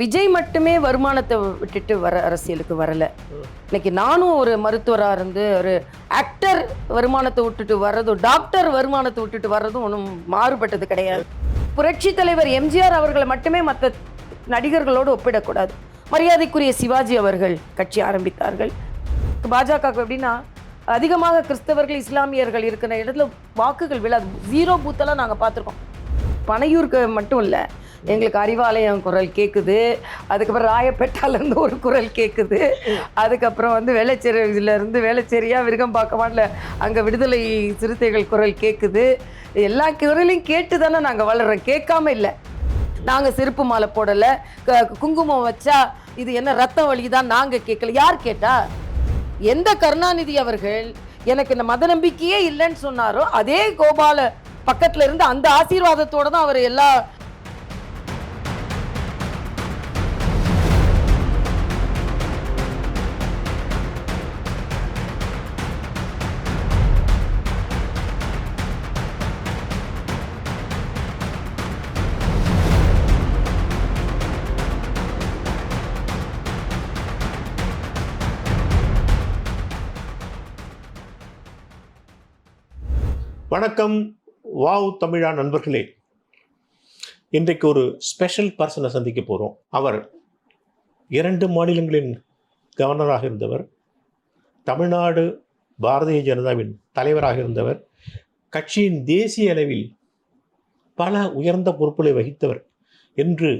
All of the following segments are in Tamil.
விஜய் மட்டுமே வருமானத்தை விட்டுட்டு வர அரசியலுக்கு வரல. இன்னைக்கு நானும் ஒரு மருத்துவராக இருந்து ஒரு ஆக்டர் வருமானத்தை விட்டுட்டு வர்றதும் டாக்டர் வருமானத்தை விட்டுட்டு வர்றதும் ஒன்றும் மாறுபட்டது கிடையாது. புரட்சி தலைவர் எம்ஜிஆர் அவர்களை மட்டுமே மற்ற நடிகர்களோடு ஒப்பிடக்கூடாது. மரியாதைக்குரிய சிவாஜி அவர்கள் கட்சி ஆரம்பித்தார்கள். பாஜக எப்படின்னா அதிகமாக கிறிஸ்தவர்கள் இஸ்லாமியர்கள் இருக்கிற இடத்துல வாக்குகள் விழாது. 0 பூத்தெல்லாம் நாங்கள் பார்த்துருக்கோம். பனையூருக்கு மட்டும் இல்லை, எங்களுக்கு அறிவாலயம் குரல் கேட்குது, அதுக்கப்புறம் ராயப்பேட்டாலேருந்து ஒரு குரல் கேட்குது, அதுக்கப்புறம் வந்து வேளச்சேரியிலேருந்து வேளச்சேரியா விருகம்பாக்கமான்ல அங்கே விடுதலை சிறுத்தைகள் குரல் கேட்குது. எல்லா குரலையும் கேட்டு தானே நாங்கள் வளர்கிறோம், கேட்காம இல்லை. நாங்கள் செருப்பு மாலை போடலை, குங்குமம் வச்சா இது என்ன ரத்தம் வலி தான் நாங்கள் கேட்கல. யார் கேட்டா? எந்த கருணாநிதி அவர்கள் எனக்கு இந்த மத நம்பிக்கையே இல்லைன்னு சொன்னாரோ அதே கோபால பக்கத்தில் இருந்து அந்த ஆசீர்வாதத்தோடு தான் அவர் எல்லா வணக்கம் வாவ் தமிழா நண்பர்களே. இன்றைக்கு ஒரு ஸ்பெஷல் பர்சனை சந்திக்க போகிறோம். அவர் 2 மாநிலங்களின் கவர்னராக இருந்தவர், தமிழ்நாடு பாரதிய ஜனதாவின் தலைவராக இருந்தவர், கட்சியின் தேசிய அளவில் பல உயர்ந்த பொறுப்புகளை வகித்தவர் என்று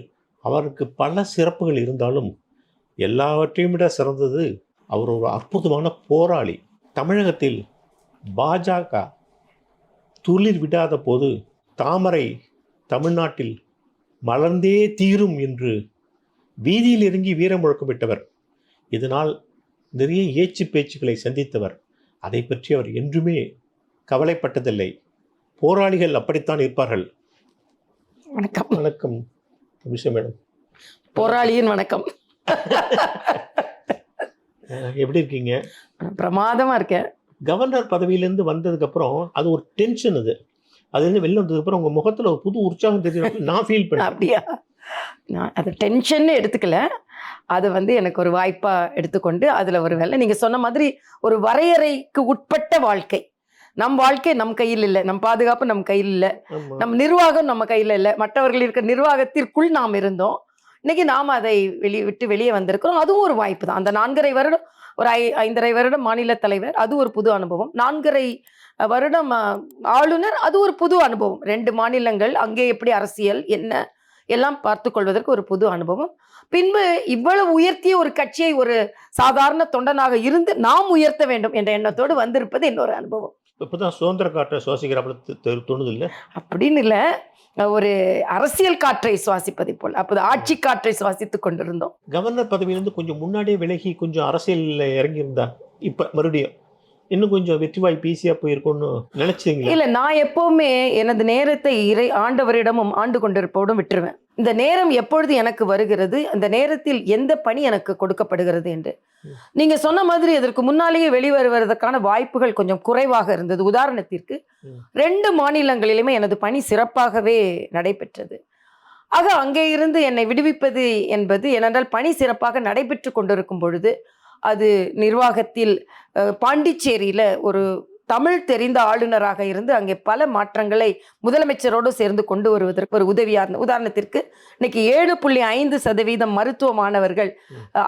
அவருக்கு பல சிறப்புகள் இருந்தாலும் எல்லாவற்றையும் விட சிறந்தது அவர் ஒரு அற்புதமான போராளி. தமிழகத்தில் பாஜக துளிர் விடாத போது தாமரை தமிழ்நாட்டில் மலர்ந்தே தீரும் என்று வீதியில் இறங்கி வீரம் முழக்கமிட்டவர். இதனால் நிறைய ஏச்சு பேச்சுக்களை சந்தித்தவர். அதை பற்றி அவர் என்றுமே கவலைப்பட்டதில்லை. போராளிகள் அப்படித்தான் இருப்பார்கள். வணக்கம். வணக்கம் அபிஷா மேடம். போராளியின் வணக்கம். எப்படி இருக்கீங்க? பிரமாதமா இருக்கேன். கவர்னர் பதவியிலேருந்து வந்ததுக்கப்புறம் அது ஒரு டென்ஷன். அதுலேருந்து வெளில வந்ததுக்கப்புறம் உங்கள் முகத்தில் ஒரு புது உற்சாகம் தெரியும். நான் ஃபீல் பண்ணேன். அப்படியா? நான் அது டென்ஷன் எடுத்துக்கல, அது வந்து எனக்கு ஒரு வாய்ப்பாக எடுத்துக்கொண்டு அதில் ஒரு வேலை நீங்கள் சொன்ன மாதிரி ஒரு வரையறைக்கு உட்பட்ட வாழ்க்கை. நம் வாழ்க்கை நம் கையில் இல்லை, நம் பாதுகாப்பு நம் கையில் இல்லை, நம் நிர்வாகம் நம்ம கையில் இல்லை, மற்றவர்கள் இருக்கிற நிர்வாகத்திற்குள் நாம் இருந்தோம். இன்னைக்கு நாம் அதை வெளியே வந்திருக்கிறோம். அதுவும் ஒரு வாய்ப்பு தான். அந்த 4.5 வருடம், ஒரு 5.5 வருடம் மாநில தலைவர், அது ஒரு புது அனுபவம். 4.5 வருடம் ஆளுநர், அது ஒரு புது அனுபவம். 2 மாநிலங்கள், அங்கே எப்படி அரசியல் என்ன எல்லாம் பார்த்து கொள்வதற்கு ஒரு புது அனுபவம். பின்பு இவ்வளவு உயர்த்திய ஒரு கட்சியை ஒரு சாதாரண தொண்டனாக இருந்து நாம் உயர்த்த வேண்டும் என்ற எண்ணத்தோடு வந்திருப்பது இன்னொரு அனுபவம். இப்போதான் சுதந்திர காற்றை சுவாசிக்கிறப்ப தோணுது இல்லை? அப்படின்னு இல்லை, ஒரு அரசியல் காற்றை சுவாசிப்பதை போல். அப்போது ஆட்சி காற்றை சுவாசித்துக் கொண்டிருந்தோம். கவர்னர் பதவியிலிருந்து கொஞ்சம் முன்னாடியே விலகி கொஞ்சம் அரசியலில் இறங்கியிருந்தா இப்போ மறுபடியும் இன்னும் கொஞ்சம் வெற்றி வாய்ப்பு ஈஸியாக போயிருக்கும்னு நினைச்சீங்க? இல்லை, நான் எப்போவுமே எனது நேரத்தை ஆண்டவரிடமும் ஆண்டு கொண்டிருப்போடும் விட்டுருவேன். இந்த நேரம் எப்பொழுது எனக்கு வருகிறது, அந்த நேரத்தில் எந்த பணி எனக்கு கொடுக்கப்படுகிறது என்று. நீங்க சொன்ன மாதிரி இதற்கு முன்னாலேயே வெளிவருவதற்கான வாய்ப்புகள் கொஞ்சம் குறைவாக இருந்தது. உதாரணத்திற்கு 2 மாநிலங்களிலுமே எனது பணி சிறப்பாகவே நடைபெற்றது. ஆக அங்கே இருந்து என்னை விடுவிப்பது என்பது, ஏனென்றால் பணி சிறப்பாக நடைபெற்று கொண்டிருக்கும் பொழுது அது நிர்வாகத்தில் பாண்டிச்சேரியில ஒரு தமிழ் தெரிந்த ஆளுநராக இருந்து அங்கே பல மாற்றங்களை முதலமைச்சரோடு சேர்ந்து கொண்டு வருவதற்கு ஒரு உதவியாக இருந்தது. உதாரணத்திற்கு இன்னைக்கு 7.5% மருத்துவ மாணவர்கள்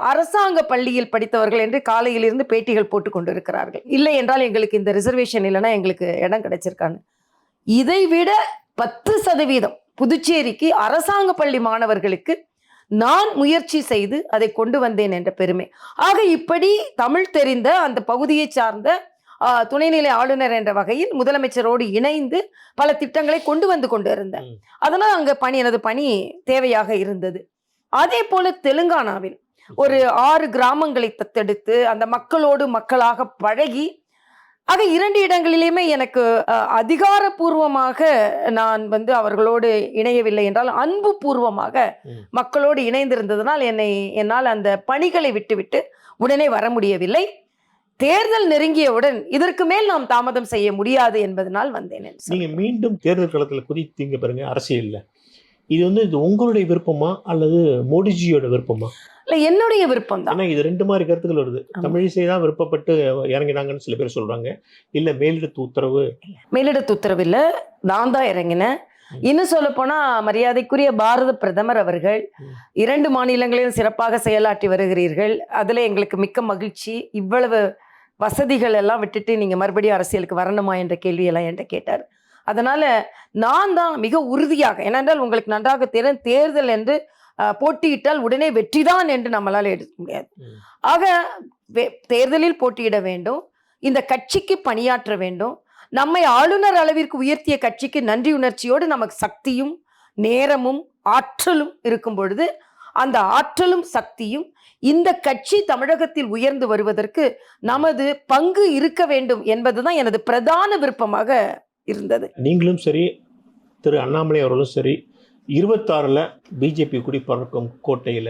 அரசாங்க பள்ளியில் படித்தவர்கள் என்று காலையிலிருந்து பேட்டிகள் போட்டு கொண்டிருக்கிறார்கள். இல்லை என்றால் எங்களுக்கு இந்த ரிசர்வேஷன் இல்லைன்னா எங்களுக்கு இடம் கிடைச்சிருக்கான்னு. இதை விட 10% புதுச்சேரிக்கு அரசாங்க பள்ளி மாணவர்களுக்கு நான் முயற்சி செய்து அதை கொண்டு வந்தேன் என்ற பெருமை. ஆக இப்படி தமிழ் தெரிந்த அந்த பகுதியை சார்ந்த துணைநிலை ஆளுநர் என்ற வகையில் முதலமைச்சரோடு இணைந்து பல திட்டங்களை கொண்டு வந்து கொண்டு இருந்தேன். அதனால் அங்கே எனது பணி தேவையாக இருந்தது. அதே போல தெலுங்கானாவில் ஒரு 6 கிராமங்களை தத்தெடுத்து அந்த மக்களோடு மக்களாக பழகி, ஆக 2 இடங்களிலுமே எனக்கு அதிகாரப்பூர்வமாக நான் வந்து அவர்களோடு இணையவில்லை என்றால் அன்பு பூர்வமாக மக்களோடு இணைந்திருந்ததனால் என்னால் அந்த பணிகளை விட்டுவிட்டு உடனே வர முடியவில்லை. தேர்தல் நெருங்கியவுடன் இதற்கு மேல் நாம் தாமதம் செய்ய முடியாது என்பதனால் வந்தேன். நீங்க மீண்டும் தேர்தல் களத்தில் குதித்தீங்க பாருங்க அரசியல்ல. இது வந்து இது உங்களுடைய விருப்பமா அல்லது மோடிஜியோட விருப்பமா? இல்லை, என்னுடைய விருப்பம் தான். ஏன்னா இது 2 மாரி கருத்துக்கள் வருது. ஆமா. தமிழிசை தான் விருப்பப்பட்டு இறங்கினாங்கன்னு சில பேர் சொல்றாங்க. இல்ல மேலிடத்து உத்தரவு. மேலிடத்து உத்தரவு இல்லை, நான் தான் இறங்கினேன். இன்னும் சொல்ல போனா மரியாதைக்குரிய பாரத பிரதமர் அவர்கள் 2 மாநிலங்களிலும் சிறப்பாக செயலாற்றி வருகிறீர்கள், அதுல எங்களுக்கு மிக்க மகிழ்ச்சி. இவ்வளவு வசதிகள் எல்லாம் விட்டுட்டு நீங்க மறுபடியும் அரசியலுக்கு வரணுமா என்ற கேள்வியெல்லாம் என்கிட்ட கேட்டார். அதனால நான் தான் மிக உறுதியாக, ஏனென்றால் உங்களுக்கு நன்றாக தெரியும், தேர்தல் என்று போட்டியிட்டால் உடனே வெற்றிதான் என்று நம்மளால எடுக்க முடியாது. ஆக தேர்தலில் போட்டியிட வேண்டும், இந்த கட்சிக்கு பணியாற்ற வேண்டும். நம்மை ஆளுநர் அளவிற்கு உயர்த்திய கட்சிக்கு நன்றி உணர்ச்சியோடு நமக்கு சக்தியும் நேரமும் ஆற்றலும் இருக்கும் பொழுது, அந்த ஆற்றலும் சக்தியும் இந்த கட்சி தமிழகத்தில் உயர்ந்து வருவதற்கு நமது பங்கு இருக்க வேண்டும் என்பதுதான் எனது பிரதான விருப்பமாக இருந்தது. நீங்களும் சரி, திரு அண்ணாமலை அவர்களும் சரி, 26ல் பிஜேபி குடி பறக்கும் கோட்டையில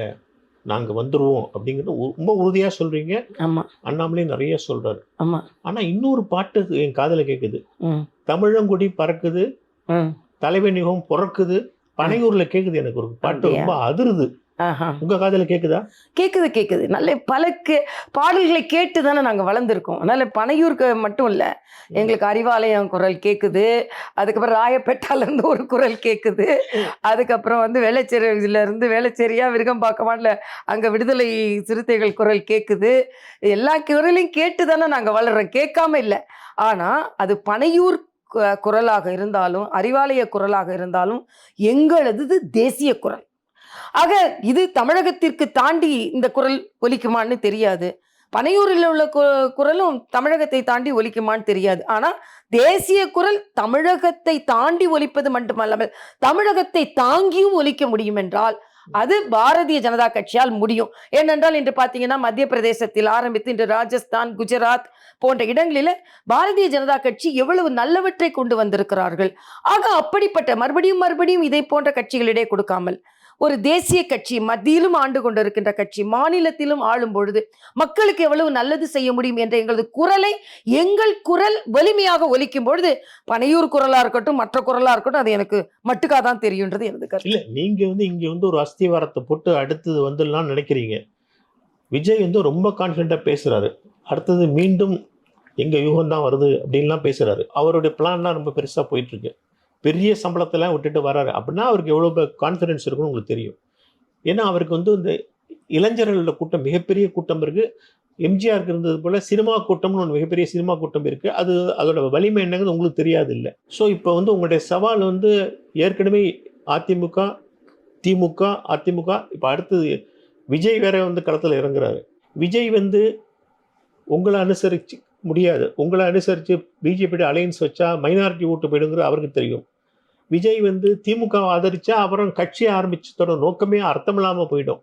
நாங்க வந்துருவோம் அப்படிங்கிறது ரொம்ப உறுதியா சொல்றீங்க. ஆமா, அண்ணாமலை நிறைய சொல்றாரு. ஆமா. ஆனா இன்னொரு பாட்டு என் காதுல கேக்குது. தமிழங்குடி பறக்குது, தலைவன் யுகம் பிறக்குது, பனையூர்ல கேக்குது. எனக்கு ஒரு பாட்டு ரொம்ப அதிருது. உங்க காதுல கேக்குதா? கேக்குது. நல்ல பல பாடல்களை கேட்டு தானே நாங்க வளர்ந்துருக்கோம். அதனால பனையூருக்கு மட்டும் இல்ல, எங்களுக்கு அறிவாலயம் குரல் கேக்குது, அதுக்கப்புறம் ராயப்பேட்டால இருந்து ஒரு குரல் கேக்குது, அதுக்கப்புறம் வந்து வேளச்சேரியில இருந்து வேளச்சேரியா விருகம்பாக்கமான்ல அங்க விடுதலை சிறுத்தைகள் குரல் கேக்குது. எல்லா குரலையும் கேட்டு தானே நாங்க வளர்றோம், கேட்காம இல்லை. ஆனா அது பனையூர் குரலாக இருந்தாலும் அறிவாலய குரலாக இருந்தாலும் எங்களது தேசிய குரல். ஆக இது தமிழகத்திற்கு தாண்டி இந்த குரல் ஒலிக்குமான்னு தெரியாது, பனையூரில் உள்ள குரலும் தமிழகத்தை தாண்டி ஒலிக்குமான்னு தெரியாது. ஆனா தேசிய குரல் தமிழகத்தை தாண்டி ஒலிப்பது மட்டுமல்லாமல் தமிழகத்தை தாங்கியும் ஒலிக்க முடியும் என்றால் அது பாரதிய ஜனதா கட்சியால் முடியும். ஏனென்றால் இன்று பார்த்தீங்கன்னா மத்திய பிரதேசத்தில் ஆரம்பித்து இன்று ராஜஸ்தான், குஜராத் போன்ற இடங்களில் பாரதிய ஜனதா கட்சி எவ்வளவு நல்லவற்றை கொண்டு வந்திருக்கிறார்கள். ஆக அப்படிப்பட்ட மறுபடியும் இதை போன்ற கட்சிகளிடையே கொடுக்காமல் ஒரு தேசிய கட்சி, மத்தியிலும் ஆண்டு கொண்டிருக்கின்ற கட்சி, மாநிலத்திலும் ஆளும் பொழுது மக்களுக்கு எவ்வளவு நல்லது செய்ய முடியும் என்ற எங்களது குரலை, எங்கள் குரல் வலிமையாக ஒலிக்கும் பொழுது பனையூர் குரலா இருக்கட்டும் மற்ற குரலா இருக்கட்டும் அது எனக்கு மட்டுக்காக தான் தெரியுன்றது எனது கருத்து. இல்ல, நீங்க வந்து இங்க வந்து ஒரு அஸ்திவாரத்தை போட்டு அடுத்தது வந்துடலாம்னு நினைக்கிறீங்க. விஜய் வந்து ரொம்ப கான்ஃபிடண்டா பேசுறாரு, அடுத்தது மீண்டும் எங்க யூகம் தான் வருது அப்படின்லாம் பேசுறாரு. அவருடைய பிளான்லாம் ரொம்ப பெருசா போயிட்டு இருக்கு. பெரிய சம்பளத்தெல்லாம் விட்டுட்டு வர்றாரு அப்படின்னா அவருக்கு எவ்வளோ கான்ஃபிடன்ஸ் இருக்குன்னு உங்களுக்கு தெரியும். ஏன்னா அவருக்கு வந்து இந்த இளைஞர்களோட கூட்டம் மிகப்பெரிய கூட்டம் இருக்கு. எம்ஜிஆருக்கு இருந்தது போல சினிமா கூட்டம்னு ஒன்று மிகப்பெரிய சினிமா கூட்டம் இருக்கு. அது அதோட வலிமை என்னங்கிறது உங்களுக்கு தெரியாது இல்லை. ஸோ இப்போ வந்து உங்களுடைய சவால் வந்து ஏற்கனவே அதிமுக, திமுக, அதிமுக, இப்போ அடுத்தது விஜய் வேற வந்து களத்தில் இறங்குறாரு. விஜய் வந்து உங்களை அனுசரிச்சு முடியாது, உங்களை அனுசரித்து பிஜேபி அலையன்ஸ் வச்சா மைனாரிட்டி ஓட்டு போயிடுங்கிறது அவருக்கு தெரியும். விஜய் வந்து திமுக ஆதரிச்சா அப்புறம் கட்சி ஆரம்பிச்சதோட நோக்கமே அர்த்தம் இல்லாமல் போயிடும்.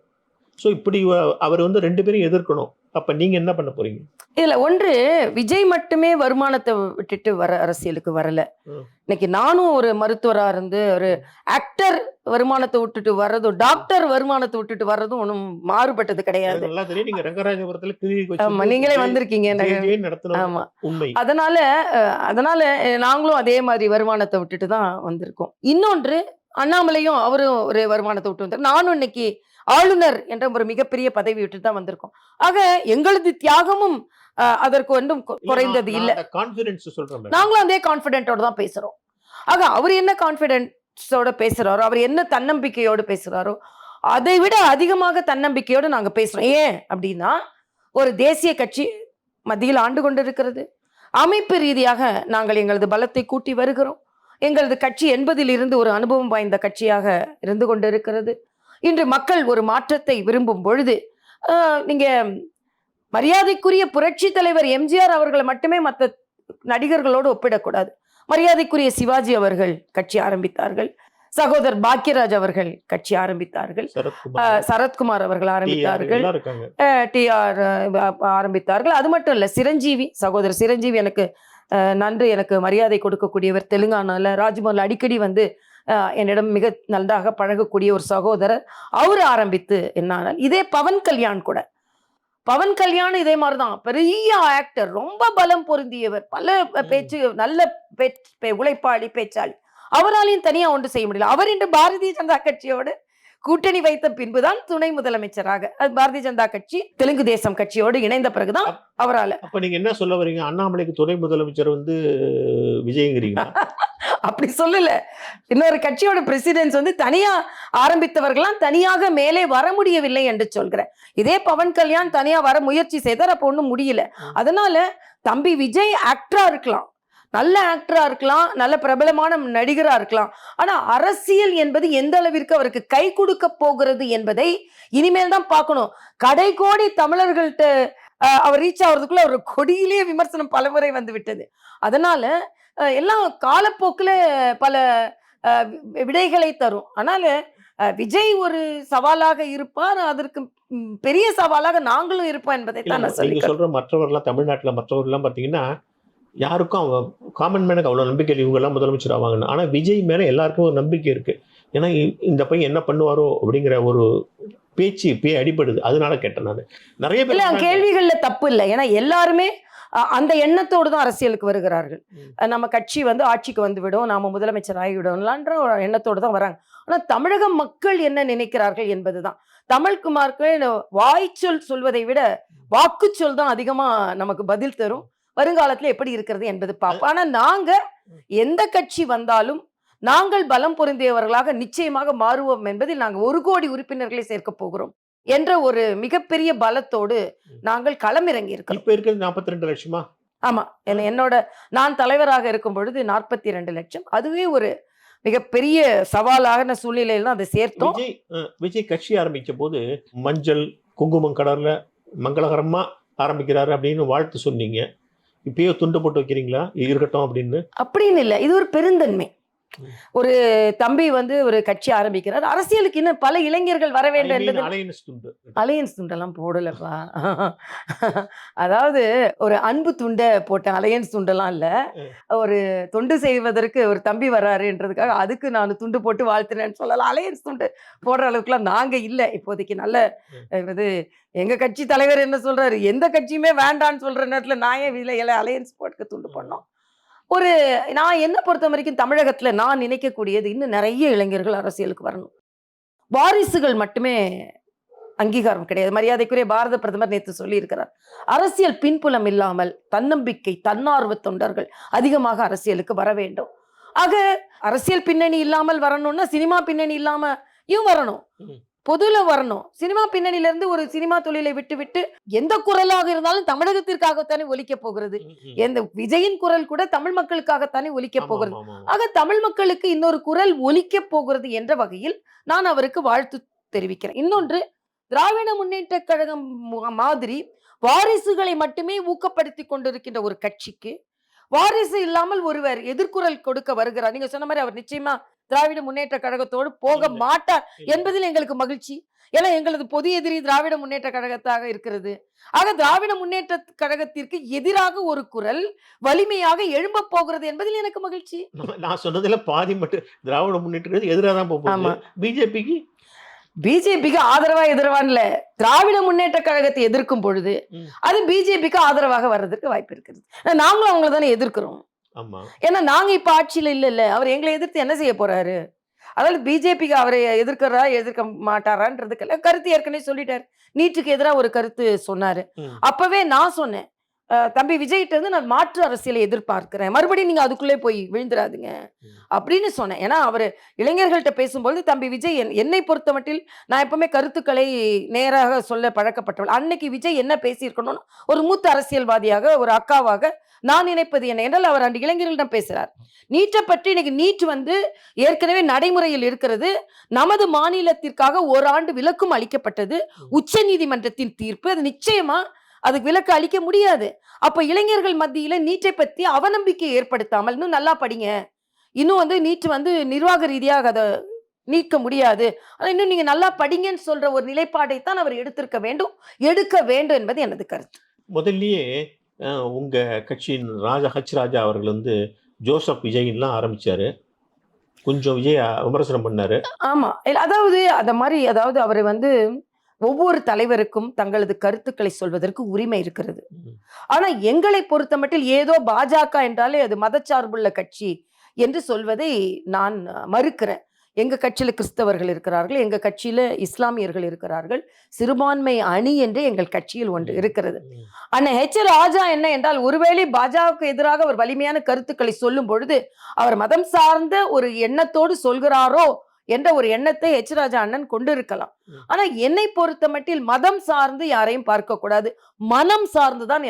ஸோ இப்படி அவர் வந்து 2 பேரும் எதிர்க்கணும். அப்போ நீங்கள் என்ன பண்ண போறீங்க? இல்லை, ஒன்று விஜய் மட்டுமே வருமானத்தை விட்டுட்டு அரசியலுக்கு வரல. இன்னைக்கு நானும் ஒரு மருத்துவராக இருந்து ஒரு ஆக்டர் வருமானத்தை விட்டுட்டு வர்றதும் டாக்டர் வருமானத்தை விட்டுட்டு வர்றதும் ஒன்றும் மாறுபட்டது கிடையாது. நல்லா தெரியும், நீங்க ரங்கராஜபுரத்துல நீங்களே வந்திருக்கீங்க. ஆமா, அதனால நாங்களும் அதே மாதிரி வருமானத்தை விட்டுட்டு தான் வந்திருக்கோம். இன்னொன்று, அண்ணாமலையும் அவரும் ஒரு வருமானத்தை விட்டு வந்தார். நானும் இன்னைக்கு ஆளுநர் என்ற ஒரு மிகப்பெரிய பதவி விட்டு தான் வந்திருக்கோம். ஆக எங்களது தியாகமும் அதற்கு ஒன்றும் குறைந்தது இல்லை. நாங்களும் அதே கான்பிடென்ட்டோட தான் பேசுறோம். ஆக அவர் என்ன கான்பிடென்ஸோட பேசுறாரோ, அவர் என்ன தன்னம்பிக்கையோடு பேசுறாரோ அதை விட அதிகமாக தன்னம்பிக்கையோடு நாங்க பேசுறோம். ஏன் அப்படின்னா ஒரு தேசிய கட்சி மத்தியில் ஆண்டு கொண்டிருக்கிறது. அமைப்பு ரீதியாக நாங்கள் எங்களது பலத்தை கூட்டி வருகிறோம். எங்களது கட்சி 80ல் இருந்து ஒரு அனுபவம் வாய்ந்த கட்சியாக இருந்து கொண்டிருக்கிறது. இன்று மக்கள் ஒரு மாற்றத்தை விரும்பும் பொழுது நீங்க மரியாதைக்குரிய புரட்சி தலைவர் எம்ஜிஆர் அவர்களை மட்டுமே மற்ற நடிகர்களோடு ஒப்பிடக்கூடாது. மரியாதைக்குரிய சிவாஜி அவர்கள் கட்சி ஆரம்பித்தார்கள், சகோதரர் பாக்யராஜ் அவர்கள் கட்சி ஆரம்பித்தார்கள், சரத்குமார் அவர்கள் ஆரம்பித்தார்கள், TR ஆரம்பித்தார்கள். அது மட்டும் இல்லை, சகோதரர் சிரஞ்சீவி எனக்கு மரியாதை கொடுக்கக்கூடியவர். தெலுங்கானால ராஜ்மோகன் அடிக்கடி வந்து என்னிடம் மிக நன்றாக பழகக்கூடிய ஒரு சகோதரர், அவர் ஆரம்பித்து என்னால். இதே பவன் கல்யாண் இதே மாதிரிதான், பெரிய ஆக்டர், ரொம்ப பலம் பொருந்தியவர், பல பேச்சு, நல்ல உழைப்பாளி, பேச்சாளி. அவராலையும் தனியா ஒன்று செய்ய முடியல. அவர் இன்று பாரதிய ஜனதா கட்சியோடு கூட்டணி வைத்த பின்புதான் துணை முதலமைச்சராக, அது பாரதிய ஜனதா கட்சி தெலுங்கு தேசம் கட்சியோடு இணைந்த பிறகுதான் அவரால. அப்ப நீங்க என்ன சொல்ல வரீங்க? அண்ணாமலைக்கு துணை முதலமைச்சர் வந்து விஜய்ங்கிறீங்களா? அப்படி சொல்லல. இன்னொரு கட்சியோட பிரசிடென்ஸ் வந்து தனியா ஆரம்பித்தவர்கள்லாம் தனியாக மேலே வர முடியவில்லை என்று சொல்கிறேன். இதே பவன் கல்யாண் தனியா வர முயற்சி செய்தார், அப்ப ஒண்ணும் முடியல. அதனால தம்பி விஜய் ஆக்டரா இருக்கலாம், நல்ல ஆக்டரா இருக்கலாம், நல்ல பிரபலமான நடிகரா இருக்கலாம். ஆனா அரசியல் என்பது எந்த அளவிற்கு அவருக்கு கை கொடுக்க போகிறது என்பதை இனிமேல் தான் பார்க்கணும். கடைகோடி தமிழர்கள்ட்ட அவர் ரீச் ஆகிறதுக்குள்ள ஒரு கொடியிலே விமர்சனம் பலமுறை வந்து விட்டது. அதனால எல்லாம் காலப்போக்கில் பல விடைகளை தரும். அதனால விஜய் ஒரு சவாலாக இருப்பார், அதற்கு பெரிய சவாலாக நாங்களும் இருப்போம் என்பதை தான் நான் நீங்க சொல்ற மற்றவர்கள்லாம் தமிழ்நாட்டில் மற்றவர்கள்லாம் பார்த்தீங்கன்னா யாருக்கும் காமன் மேனுக்கு அவ்வளோ நம்பிக்கை இல்லை, இவங்க எல்லாம் முதலமைச்சர் ஆவாங்கன்னு. ஆனால் விஜய் மேலே எல்லாருக்கும் ஒரு நம்பிக்கை இருக்கு. ஏன்னா இந்த பையன் என்ன பண்ணுவாரோ அப்படிங்கிற ஒரு பேச்சு இப்பயே அடிபடுது. அதனால கேட்டேன் நான். நிறைய பேர் கேள்விகள்ல தப்பு இல்லை, ஏன்னா எல்லாருமே அந்த எண்ணத்தோடு தான் அரசியலுக்கு வருகிறார்கள். நம்ம கட்சி வந்து ஆட்சிக்கு வந்து விடும், நாம முதலமைச்சர் ஆகிவிடும்லான்ற ஒரு எண்ணத்தோடு தான் வராங்க. ஆனா தமிழக மக்கள் என்ன நினைக்கிறார்கள் என்பதுதான். தமிழ்குமாருக்கு வாய்ச்சொல் சொல்வதை விட வாக்குச்சொல் தான் அதிகமா நமக்கு பதில் தரும். வருங்காலத்துல எப்படி இருக்கிறது என்பது பார்ப்போம். ஆனா நாங்க எந்த கட்சி வந்தாலும் நாங்கள் பலம் பொருந்தியவர்களாக நிச்சயமாக மாறுவோம் என்பதில் நாங்கள் 1 கோடி உறுப்பினர்களை சேர்க்க போகிறோம் என்ற ஒரு மிகப்பெரிய பலத்தோடு நாங்கள் களமிறங்கி இருக்கோம். இப்ப இருக்கிறது 42 லட்சமா? ஆமா, என்னோட நான் தலைவராக இருக்கும் பொழுது 42 லட்சம். அதுவே ஒரு மிகப்பெரிய சவாலான சூழ்நிலையில் தான் அதை சேர்த்தோம். விஜய் கட்சி ஆரம்பிச்ச போது மஞ்சள் குங்குமம் கடல்ல மங்களகரமா ஆரம்பிக்கிறாரு அப்படின்னு வாழ்த்து சொன்னீங்க. இப்பயே துண்டு போட்டு வைக்கிறீங்களா இருக்கட்டும் அப்படின்னு? அப்படின்னு இல்லை, இது ஒரு பெருந்தன்மை. ஒரு தம்பி வந்து ஒரு கட்சி ஆரம்பிக்கிறார், அரசியலுக்கு இன்னும் பல இளைஞர்கள் வர வேண்டும் என்பது. அலையன்ஸ் துண்டெல்லாம் போடலப்பா. அதாவது ஒரு அன்பு துண்டை போட்டேன், அலையன்ஸ் துண்டெல்லாம் இல்ல. ஒரு தொண்டு செய்வதற்கு ஒரு தம்பி வர்றாருன்றதுக்காக அதுக்கு நான் துண்டு போட்டு வாழ்த்துனேன்னு சொல்லலாம். அலையன்ஸ் துண்டு போடுற அளவுக்குலாம் நாங்க இல்லை இப்போதைக்கு. நல்ல இது எங்க கட்சி தலைவர் என்ன சொல்றாரு, எந்த கட்சியுமே வேண்டான்னு சொல்ற நேரத்துல நான் ஏன் அலையன்ஸ் போட்டு துண்டு பண்ணோம். ஒரு நான் என்ன பொறுத்த வரைக்கும் தமிழகத்துல நான் நினைக்கக்கூடியது, இன்னும் நிறைய இளைஞர்கள் அரசியலுக்கு வரணும். வாரிசுகள் மட்டுமே அங்கீகாரம் கிடையாது. மரியாதைக்குரிய பாரத பிரதமர் நேற்று சொல்லி இருக்கிறார், அரசியல் பின்புலம் இல்லாமல் தன்னம்பிக்கை தன்னார்வ தொண்டர்கள் அதிகமாக அரசியலுக்கு வர வேண்டும். ஆக அரசியல் பின்னணி இல்லாமல் வரணும்னா சினிமா பின்னணி இல்லாமயும் வரணும், பொதுல வரணும். சினிமா பின்னணியில இருந்து ஒரு சினிமா தொழிலை விட்டு எந்த குரலாக இருந்தாலும் தமிழகத்திற்காகத்தானே ஒலிக்க போகிறது. எந்த விஜயின் குரல் கூட தமிழ் மக்களுக்காகத்தானே ஒலிக்க போகிறது. ஆக தமிழ் மக்களுக்கு இன்னொரு குரல் ஒலிக்க போகிறது என்ற வகையில் நான் அவருக்கு வாழ்த்து தெரிவிக்கிறேன். இன்னொன்று, திராவிட முன்னேற்ற கழகம் மாதிரி வாரிசுகளை மட்டுமே ஊக்கப்படுத்தி கொண்டிருக்கின்ற ஒரு கட்சிக்கு வாரிசு இல்லாமல் ஒருவர் எதிர்குரல் கொடுக்க வருகிறார். நீங்க சொன்ன மாதிரி அவர் நிச்சயமா திராவிட முன்னேற்ற கழகத்தோடு போக மாட்டார் என்பதில் எங்களுக்கு மகிழ்ச்சி. ஏன்னா எங்களது பொது எதிரி திராவிட முன்னேற்ற கழகத்தாக இருக்கிறது. ஆக திராவிட முன்னேற்ற கழகத்திற்கு எதிராக ஒரு குரல் வலிமையாக எழும்ப போகிறது என்பதில் எனக்கு மகிழ்ச்சி. நான் சொன்னதுல பாதி மட்டும் திராவிட முன்னேற்ற எதிராக தான் போகும். பிஜேபிக்கு ஆதரவா எதிர்வான்ல, திராவிட முன்னேற்ற கழகத்தை எதிர்க்கும் பொழுது அது பிஜேபிக்கு ஆதரவாக வர்றதுக்கு வாய்ப்பு இருக்கிறது. நாங்களும் அவங்களை தானே எதிர்க்கிறோம். ஏன்னா நாங்க இப்ப ஆட்சியில இல்ல, அவர் எங்களை எதிர்த்து என்ன செய்ய போறாரு? அதாவது பிஜேபிக்கு அவரை எதிர்க்கிறா எதிர்க்க மாட்டாரான்றதுக்கு கருத்து ஏற்கனவே சொல்லிட்டாரு. நீட்டுக்கு எதிராக ஒரு கருத்து சொன்னாரு. அப்பவே நான் சொன்னேன், தம்பி விஜய்கிட்ட இருந்து நான் மாற்று அரசியலை எதிர்பார்க்கிறேன், மறுபடியும் நீங்க அதுக்குள்ளே போய் விழுந்துடாதுங்க அப்படின்னு சொன்னேன். ஏன்னா அவர் இளைஞர்கள்ட்ட பேசும்போது தம்பி விஜய் என்னை பொறுத்த மட்டில் நான் எப்பவுமே கருத்துக்களை நேராக சொல்ல பழக்கப்பட்டவள். அன்னைக்கு விஜய் என்ன பேசியிருக்கணும்னு ஒரு மூத்த அரசியல்வாதியாக ஒரு அக்காவாக நான் நினைப்பது என்ன என்றால், அவர் அந்த இளைஞர்களிடம் பேசுறார். நீட்டை பற்றி இன்னைக்கு நீட் வந்து ஏற்கனவே நடைமுறையில் இருக்கிறது. நமது மாநிலத்திற்காக ஓராண்டு விலக்கும் அளிக்கப்பட்டது. உச்ச நீதிமன்றத்தின் தீர்ப்பு, அது நிச்சயமா அதுக்கு விலக்கு அளிக்க முடியாது. அப்ப இளைஞர்கள் மத்தியில நீட்டை பத்தி அவநம்பிக்கை ஏற்படுத்தாமல் இன்னும் நல்லா படிங்க, இன்னும் வந்து நீட் வந்து நிர்வாக ரீதியாக அதை நீக்க முடியாது, ஆனா இன்னும் நீங்க நல்லா படிங்கன்னு சொல்ற ஒரு நிலைப்பாடை தான் அவர் எடுக்க வேண்டும் என்பது எனது கருத்து. முதல்லயே உங்க கட்சியின் ராஜா அவர்கள் வந்து ஜோசப் விஜய்லாம் ஆரம்பிச்சாரு, கொஞ்சம் விஜய் விமர்சனம் பண்ணாரு. ஆமா, அதாவது அத மாதிரி, அதாவது அவர் வந்து ஒவ்வொரு தலைவருக்கும் தங்களது கருத்துக்களை சொல்வதற்கு உரிமை இருக்கிறது. ஆனா எங்களை பொறுத்த மட்டில் ஏதோ பாஜக என்றாலே அது மதச்சார்புள்ள கட்சி என்று சொல்வதை நான் மறுக்கிறேன். எங்க கட்சியில கிறிஸ்தவர்கள் இருக்கிறார்கள், எங்க கட்சியில இஸ்லாமியர்கள் இருக்கிறார்கள், சிறுபான்மை அணி என்று எங்கள் கட்சியில் ஒன்று இருக்கிறது. அண்ணன் ஹெச் ராஜா என்ன என்றால், ஒருவேளை பாஜகவுக்கு எதிராக ஒரு வலிமையான கருத்துக்களை சொல்லும் பொழுது அவர் மதம் சார்ந்த ஒரு எண்ணத்தோடு சொல்கிறாரோ என்ற ஒரு எண்ணத்தை ஹெச் ராஜா அண்ணன் கொண்டு இருக்கலாம். ஆனா என்னை பொறுத்த மட்டில் மதம் சார்ந்து யாரையும் பார்க்க கூடாது, மனம் சார்ந்துதான்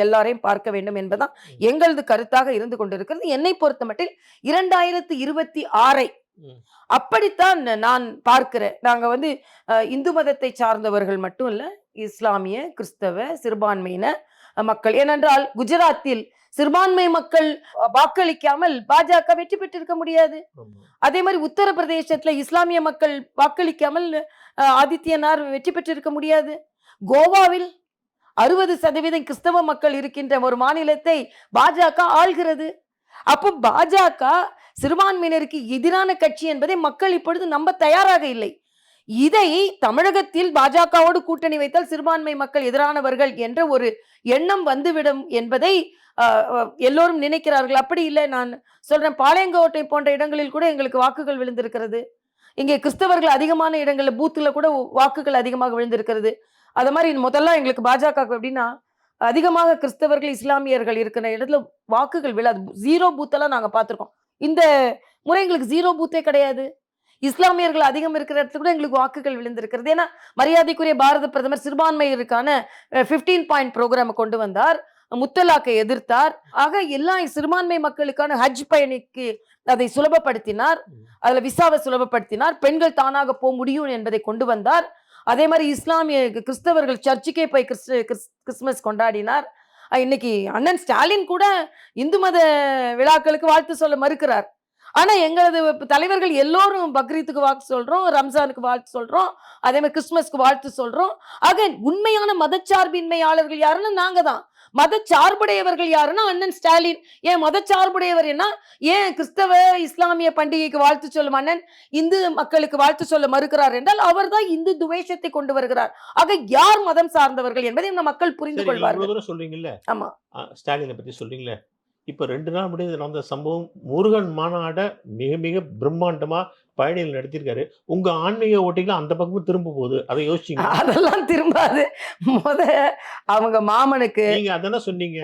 எல்லாரையும் பார்க்க வேண்டும் என்பதுதான் எங்களது கருத்தாக இருந்து கொண்டிருக்கிறது. என்னை பொறுத்த மட்டில் 2026 அப்படித்தான் நான் பார்க்கிறேன். நாங்க இந்து மதத்தை சார்ந்தவர்கள் மட்டும் இல்ல, இஸ்லாமிய, கிறிஸ்தவ, சிறுபான்மையின மக்கள். ஏனென்றால் குஜராத்தில் சிறுபான்மை மக்கள் வாக்களிக்காமல் பாஜக வெற்றி பெற்றிருக்க முடியாது. அதே மாதிரி உத்தரப்பிரதேசத்துல இஸ்லாமிய மக்கள் வாக்களிக்காமல் ஆதித்யநாத் வெற்றி பெற்றிருக்க முடியாது. கோவாவில் 60% கிறிஸ்தவ மக்கள் இருக்கின்ற ஒரு மாநிலத்தை பாஜக ஆள்கிறது. அப்போ பாஜக சிறுபான்மையினருக்கு எதிரான கட்சி என்பதை மக்கள் இப்பொழுது நம்ப தயாராக இல்லை. இதை தமிழகத்தில் பாஜகவோடு கூட்டணி வைத்தால் சிறுபான்மை மக்கள் எதிரானவர்கள் என்ற ஒரு எண்ணம் வந்துவிடும் என்பதை எல்லோரும் நினைக்கிறார்கள். அப்படி இல்லை. நான் சொல்றேன், பாளையங்கோட்டை போன்ற இடங்களில் கூட எங்களுக்கு வாக்குகள் விழுந்திருக்கிறது. இங்கே கிறிஸ்தவர்கள் அதிகமான இடங்கள்ல பூத்துல கூட வாக்குகள் அதிகமாக விழுந்திருக்கிறது. அது மாதிரி முதல்ல எங்களுக்கு பாஜக எப்படின்னா, அதிகமாக கிறிஸ்தவர்கள் இஸ்லாமியர்கள் இருக்கிற இடத்துல வாக்குகள் விழாது. 0 பூத்தெல்லாம் நாங்க பார்த்திருக்கோம். இந்த முறை எங்களுக்கு 0 பூத்தே கிடையாது. இஸ்லாமியர்கள் அதிகம் இருக்கிற இடத்துல கூட எங்களுக்கு வாக்குகள் விழுந்திருக்கிறது. ஏன்னா மரியாதைக்குரிய பாரத பிரதமர் சிறுபான்மையருக்கான 15 பாயிண்ட் ப்ரோக்ராம் கொண்டு வந்தார், முத்தலாக்கை எதிர்த்தார். ஆக எல்லா சிறுபான்மை மக்களுக்கான ஹஜ் பயணிக்கு அதை சுலபப்படுத்தினார், அதுல விசாவை சுலபப்படுத்தினார், பெண்கள் தானாக போக முடியும் என்பதை கொண்டு வந்தார். அதே மாதிரி இஸ்லாமிய கிறிஸ்தவர்கள் சர்ச்சுக்கே போய் கிறிஸ்துமஸ் கொண்டாடினார். இன்னைக்கு அண்ணன் ஸ்டாலின் கூட இந்து மத விழாக்களுக்கு வாழ்த்து சொல்ல மறுக்கிறார். ஆனா எங்களது தலைவர்கள் எல்லோரும் பக்ரீத்துக்கு வாழ்த்து சொல்றோம், ரம்ஜானுக்கு வாழ்த்து சொல்றோம், அதே மாதிரி கிறிஸ்துமஸ்க்கு வாழ்த்து சொல்றோம். ஆக உண்மையான மதச்சார்பின்மையாளர்கள் யாருன்னா நாங்க தான். மதச்சார்புடையவர்கள் யாருன்னா அண்ணன் ஸ்டாலின். ஏன் மதச்சார்புடையவர் என்ன? ஏன் கிறிஸ்தவ இஸ்லாமிய பண்டிகைக்கு வாழ்த்து சொல்லும் அண்ணன் இந்து மக்களுக்கு வாழ்த்து சொல்ல மறுக்கிறார் என்றால் அவர் தான் இந்து துவேஷத்தை கொண்டு வருகிறார். ஆக யார் மதம் சார்ந்தவர்கள் என்பதை இந்த மக்கள் புரிந்து கொள்வார்கள். சொல்றீங்கல்ல, ஆமா, ஸ்டாலினை பத்தி சொல்றீங்களே, இப்ப 2 நாள் முடிவு நடந்த சம்பவம், முருகன் மாநாட மிக மிக பிரம்மாண்டமா பயணிகள் நடத்திருக்காரு. உங்க ஆன்மீக ஓட்டிகள் அந்த பக்கமும் திரும்ப போகுது, அதை யோசிச்சீங்க? அதெல்லாம் திரும்பாது. அவங்க மாமனுக்கு நீங்க அதான சொன்னீங்க,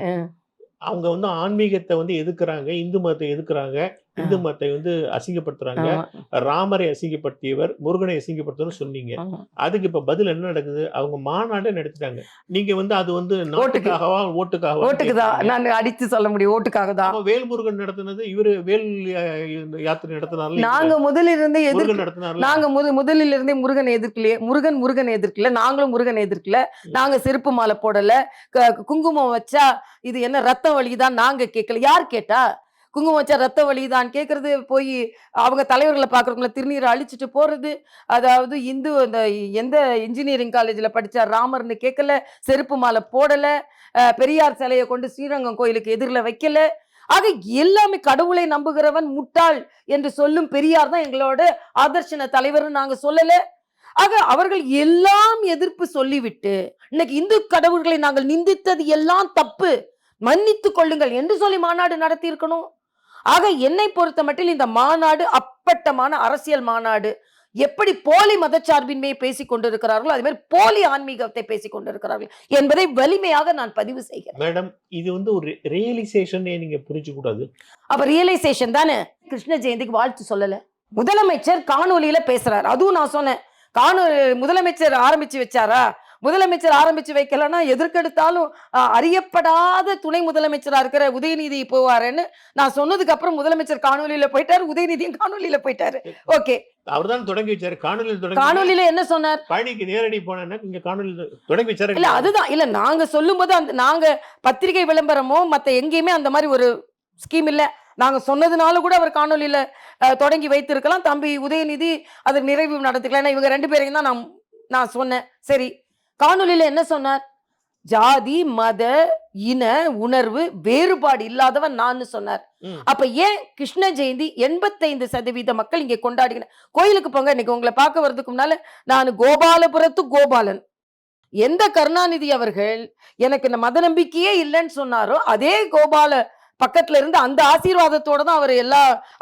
அவங்க ஆன்மீகத்தை எதிர்க்கிறாங்க, இந்து மதத்தை எதிர்க்கிறாங்க, இந்து மதத்தை அசிங்கப்படுத்துறாங்க, ராமரை அசிங்கப்படுத்தியவர், முருகனை அசிங்கப்படுத்தவர் சொன்னீங்க. அதுக்கு இப்ப பதில் என்ன நடக்குது? அவங்க மாநாடு நடத்திட்டாங்க. நீங்க அது நாட்டுக்காகவா ஓட்டுக்காகவா? ஓட்டுக்குதான். நான் அடித்து சொல்ல முடியும், ஓட்டுக்காக தான். வேல்முருகன் நடத்தினது இவரு வேல் யாத்திரை நடத்தினார். நாங்க முதலிலிருந்தே நாங்க முதலிலிருந்தே முருகன் எதிர்க்கலையே. முருகன் எதிர்க்கல, நாங்களும் முருகன் எதிர்க்கல. நாங்க செருப்பு மாலை போடல, குங்குமம் வச்சா இது என்ன ரத்த வலிதான் நாங்க கேட்கல. யார் கேட்டா? குங்குமம் வச்சா ரத்த வலிதான் கேட்கறது, போய் அவங்க தலைவர்களை பார்க்குறவங்கள திருநீரை அழிச்சிட்டு போறது. அதாவது அந்த எந்த இன்ஜினியரிங் காலேஜில் படித்தா ராமர்னு கேட்கல, செருப்பு மாலை போடலை, பெரியார் சிலையை கொண்டு ஸ்ரீரங்கம் கோயிலுக்கு எதிரில் வைக்கல. ஆக எல்லாமே கடவுளை நம்புகிறவன் முட்டாள் என்று சொல்லும் பெரியார் தான் எங்களோட ஆதர்ஷன தலைவர்னு நாங்க சொல்லல. ஆக அவர்கள் எல்லாம் எதிர்ப்பு சொல்லிவிட்டு இன்னைக்கு இந்து கடவுள்களை நாங்கள் நிந்தித்தது எல்லாம் தப்பு, மன்னித்துக் கொள்ளுங்கள் என்று சொல்லி மாநாடு நடத்தி இருக்கணும். ஆக என்னை பொறுத்த மட்டில் இந்த மாநாடு அப்பட்டமான அரசியல் மாநாடு. எப்படி போலி மதச்சார்பின்மையை பேசிக் கொண்டிருக்கிறார்களோ அதே மாதிரி போலி ஆன்மீகத்தை பேசிக் கொண்டிருக்கிறார்கள் என்பதை வலிமையாக நான் பதிவு செய்கிறேன். மேடம், இது ஒரு ரியலைசேஷன் நீங்க புரிஞ்சு கூடாது. அப்ப ரியலைசேஷன் தானே. கிருஷ்ண ஜெயந்திக்கு வாழ்த்து சொல்லல, முதலமைச்சர் காணொலியில பேசுறாரு. அதுவும் நான் சொன்னேன், முதலமைச்சர் ஆரம்பிச்சு வச்சாரா? முதலமைச்சர் ஆரம்பிச்சு வைக்கலன்னா எதற்கெடுத்தாலும் அறியப்படாத துணை முதலமைச்சரா இருக்கிற உதயநிதி போவாருன்னு நான் சொன்னதுக்கு அப்புறம் முதலமைச்சர் காணொலியில போயிட்டாரு, உதயநிதியும் காணொலியில போயிட்டாரு. ஓகே, அவர்தான் தொடங்கி வச்சாரு. காணொலியில என்ன சொன்னார்? பழனிக்கு நேரடி போனா இங்க காணொலியில தொடங்கி வச்சாரு. இல்ல அதுதான், இல்ல நாங்க சொல்லும் போது நாங்க பத்திரிகை விளம்பரமோ மத்த எங்கேயுமே அந்த மாதிரி ஒரு ஸ்கீம் இல்ல. நாங்க சொன்னதுனால கூட அவர் காணொலியில தொடங்கி வைத்திருக்கலாம். தம்பி உதயநிதி அது நிறைவு நடத்திக்கலாம். இவங்க 2 பேரையும் தான் நான் சொன்னேன். சரி, காணொலியில என்ன சொன்னார்? ஜாதி மத இன உணர்வு வேறுபாடு இல்லாதவன் நான் சொன்னார். அப்ப ஏன் கிருஷ்ண ஜெயந்தி 85% மக்கள் இங்க கொண்டாடுகிறேன்? கோயிலுக்கு போங்க, இன்னைக்கு உங்களை பார்க்க வர்றதுக்கு முன்னால நான் கோபாலபுரத்து கோபாலன். எந்த கருணாநிதி அவர்கள் எனக்கு இந்த மத நம்பிக்கையே இல்லைன்னு சொன்னாரோ அதே பக்கத்துல இருந்து அந்த ஆசீர்வாதத்தோட தான்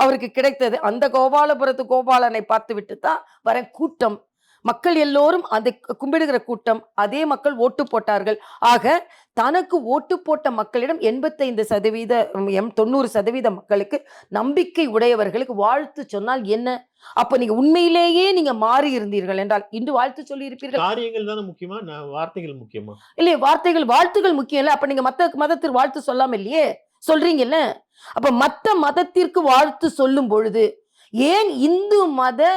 அவருக்கு கிடைத்தது. அந்த கோபாலபுரத்து கோபாலனை பார்த்து விட்டு தான் வர கூட்டம், மக்கள் எல்லோரும் அந்த கும்பிடுகிற கூட்டம், அதே மக்கள் ஓட்டு போட்டார்கள். ஆக தனக்கு ஓட்டு போட்ட மக்களிடம் 85% 90% மக்களுக்கு நம்பிக்கை உடையவர்களுக்கு வாழ்த்து சொன்னால் என்ன? அப்ப நீங்க உண்மையிலேயே நீங்க மாறி இருந்தீர்கள் என்றால் இன்று வாழ்த்து சொல்லி இருப்பீர்கள். காரியங்கள் தானே முக்கியமா, வார்த்தைகள் முக்கியமா? இல்லையே, வாழ்த்துகள் முக்கியம் இல்ல. அப்ப நீங்க மத்த மதத்திற்கு வாழ்த்து சொல்லாம இல்லையே, சொல்றீங்கல்ல. அப்ப மத்த மதத்திற்கு வாழ்த்து சொல்லும் பொழுது ஏன் இந்து மத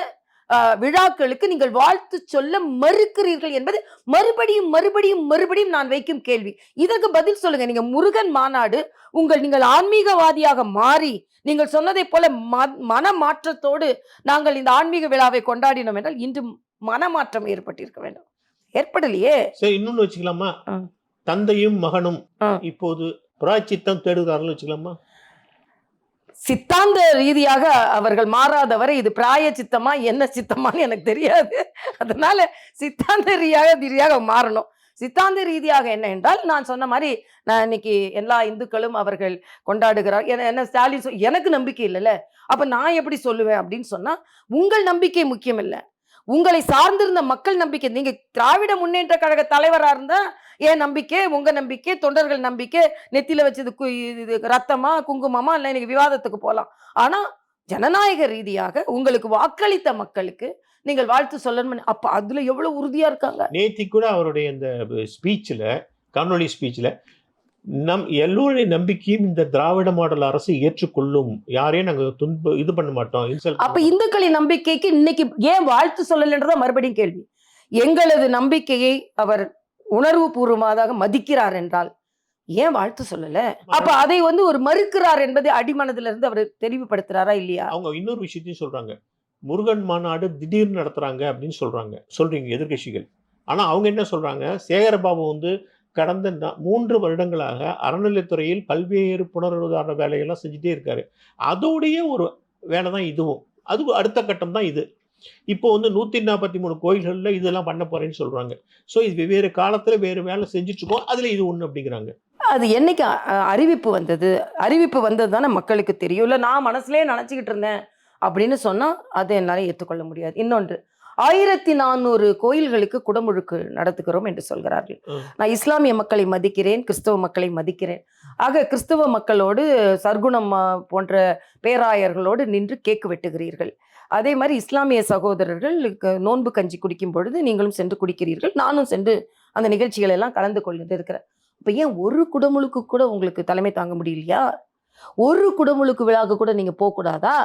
விழாக்களுக்கு நீங்கள் வாழ்த்து சொல்ல மறுக்கிறீர்கள் என்பது மறுபடியும் நான் வைக்கும் கேள்வி. இதற்கு பதில் சொல்லுங்க. நீங்க முருகன் மாநாடு நீங்கள் ஆன்மீகவாதியாக மாறி நீங்கள் சொன்னதை போல மனமாற்றத்தோடு நாங்கள் இந்த ஆன்மீக விழாவை கொண்டாடினோம் என்றால் இன்று மனமாற்றம் ஏற்பட்டிருக்க வேண்டும். ஏற்படலையே. சரி, இன்னொன்னு வச்சுக்கலாமா? தந்தையும் மகனும் இப்போது பிராயச்சித்தம் தேடுகிறார்கள் வச்சுக்கலாமா? சித்தாந்த ரீதியாக அவர்கள் மாறாதவரை இது பிராய சித்தமா என்ன சித்தமான்னு எனக்கு தெரியாது. அதனால சித்தாந்த ரீதியாக மாறணும். சித்தாந்த ரீதியாக என்ன என்றால், நான் சொன்ன மாதிரி நான் இன்னைக்கு எல்லா இந்துக்களும் அவர்கள் கொண்டாடுகிறார். என்ன ஸ்டாலின் எனக்கு நம்பிக்கை இல்லைல்ல, அப்ப நான் எப்படி சொல்லுவேன் அப்படின்னு சொன்னா, உங்கள் நம்பிக்கை முக்கியம் இல்லை, உங்களை சார்ந்திருந்த மக்கள் நம்பிக்கை. நீங்க திராவிட முன்னேற்ற கழக தலைவரா இருந்தா ஏன் நம்பிக்கை, உங்க நம்பிக்கை, தொண்டர்கள் நம்பிக்கை, நெத்தியில வச்சது இது ரத்தமா குங்குமமா இல்லை, இன்னைக்கு விவாதத்துக்கு போகலாம். ஆனா ஜனநாயக ரீதியாக உங்களுக்கு வாக்களித்த மக்களுக்கு நீங்கள் வாழ்த்து சொல்லணும். அப்ப அதுல எவ்வளவு உறுதியா இருக்காங்க. நேத்தி கூட அவருடைய இந்த ஸ்பீச்ல, காணொலி ஸ்பீச்ல, எல்லோருடைய நம்பிக்கையும் இந்த திராவிட மாடல் அரசு ஏற்றுக்கொள்ளும், யாரையும் நாங்க இது பண்ண மாட்டோம். அப்ப இந்துக்களின் நம்பிக்கைக்கு இன்னைக்கு ஏன் வாழ்த்து சொல்லலன்றதான் மறுபடியும் கேள்வி. எங்களது நம்பிக்கையை அவர் உணர்வு பூர்வமாக மதிக்கிறார் என்றால் ஏன் வாழ்த்து சொல்லல? அப்ப அதை ஒரு மறுக்கிறார் என்பதை அடிமனதில இருந்து அவர் தெளிவுபடுத்துறாரா இல்லையா? அவங்க இன்னொரு விஷயத்தையும் சொல்றாங்க. முருகன் மாநாடு திடீர்னு நடத்துறாங்க அப்படின்னு சொல்றீங்க எதிர்கட்சிகள். ஆனா அவங்க என்ன சொல்றாங்க, சேகரபாபு கடந்த 3 வருடங்களாக அறநிலைத்துறையில் பல்வேறு புனருத்தாரண வேலைகள்லாம் செஞ்சுட்டே இருக்காரு. அதோடைய ஒரு வேலை தான் இதுவும். அது அடுத்த கட்டம் தான் இது. இப்போ 143 கோயில்கள்ல இதெல்லாம் பண்ண போறேன்னு சொல்றாங்க. ஸோ இது வெவ்வேறு காலத்துல வேறு வேலை செஞ்சுட்டு இருக்கோம், அதுல இது ஒண்ணு அப்படிங்கிறாங்க. அது என்னைக்கு அறிவிப்பு வந்தது தானே மக்களுக்கு தெரியும். இல்லை நான் மனசுலேயே நினச்சிக்கிட்டு இருந்தேன் அப்படின்னு சொன்னா அதை என்னால ஏற்றுக்கொள்ள முடியாது. இன்னொன்று, 1400 கோயில்களுக்கு குடமுழுக்கு நடத்துகிறோம் என்று சொல்கிறார்கள். நான் இஸ்லாமிய மக்களை மதிக்கிறேன், கிறிஸ்தவ மக்களை மதிக்கிறேன். ஆக கிறிஸ்தவ மக்களோடு சர்க்குணம் போன்ற பேராயர்களோடு நின்று கேக்கு வெட்டுகிறீர்கள். அதே மாதிரி இஸ்லாமிய சகோதரர்கள் நோன்பு கஞ்சி குடிக்கும் பொழுது நீங்களும் சென்று குடிக்கிறீர்கள், நானும் சென்று அந்த நிகழ்ச்சிகள் எல்லாம் கலந்து கொண்டு இருக்கிறேன். இப்போ ஏன் ஒரு குடமுழுக்கு கூட உங்களுக்கு தலைமை தாங்க முடியலையா? ஒரு குடமுழுக்கு விழாவுக்கு கூட நீங்க போகக்கூடாதா?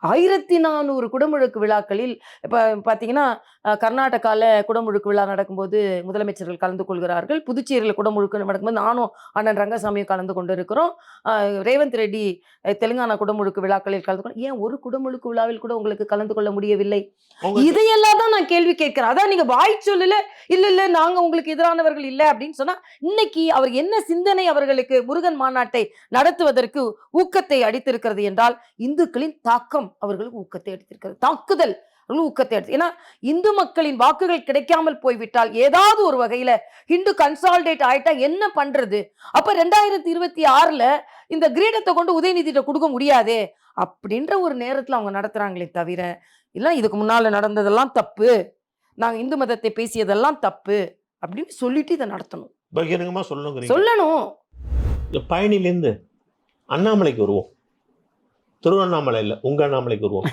1400 குடமுழுக்கு விழாக்களில் இப்போ பார்த்தீங்கன்னா, கர்நாடகாவில் குடமுழுக்கு விழா நடக்கும்போது முதலமைச்சர்கள் கலந்து கொள்கிறார்கள். புதுச்சேரியில் குடமுழுக்கு நடக்கும்போது நானும் அண்ணன் ரங்கசாமியும் கலந்து கொண்டு இருக்கிறோம். ரேவந்த் ரெட்டி தெலுங்கானா குடமுழுக்கு விழாக்களில் கலந்து கொள்ள, ஏன் ஒரு குடமுழுக்கு விழாவில் கூட உங்களுக்கு கலந்து கொள்ள முடியவில்லை? இதையெல்லாம் தான் நான் கேள்வி கேட்கிறேன். அதான் நீங்க வாய் சொல்லல, இல்ல நாங்க உங்களுக்கு எதிரானவர்கள் இல்லை அப்படின்னு சொன்னா, இன்னைக்கு அவர் என்ன சிந்தனை அவர்களுக்கு முருகன் மாநாட்டை நடத்துவதற்கு ஊக்கத்தை அடித்திருக்கிறது என்றால், இந்துக்களின் தாக்கம் அவர்களுக்கு ஊக்கத்தை அடித்திருக்கிறது. தாக்குதல் ஊக்கத்தை எடுத்து. ஏன்னா இந்து மக்களின் வாக்குகள் கிடைக்காமல் போய்விட்டால் ஏதாவது ஒரு வகையில ஹிந்து கன்சால்டேட் ஆயிட்டா என்ன பண்றது? அப்ப 2026ல இந்த கிரீடத்தை கொண்டு உதயநிதிட்ட கொடுக்க முடியாதே அப்படின்ற ஒரு நேரத்துல அவங்க நடத்துறாங்களே தவிர, இல்ல இதுக்கு முன்னால நடந்ததெல்லாம் தப்பு, நாங்க இந்து மதத்தை பேசியதெல்லாம் தப்பு அப்படின்னு சொல்லிட்டு இதை நடத்தணும், பகிரங்கமா சொல்லணும். பழனியிலிருந்து அண்ணாமலைக்கு வருவோம். திருவண்ணாமலை இல்ல, உங்க அண்ணாமலைக்கு வருவோம்.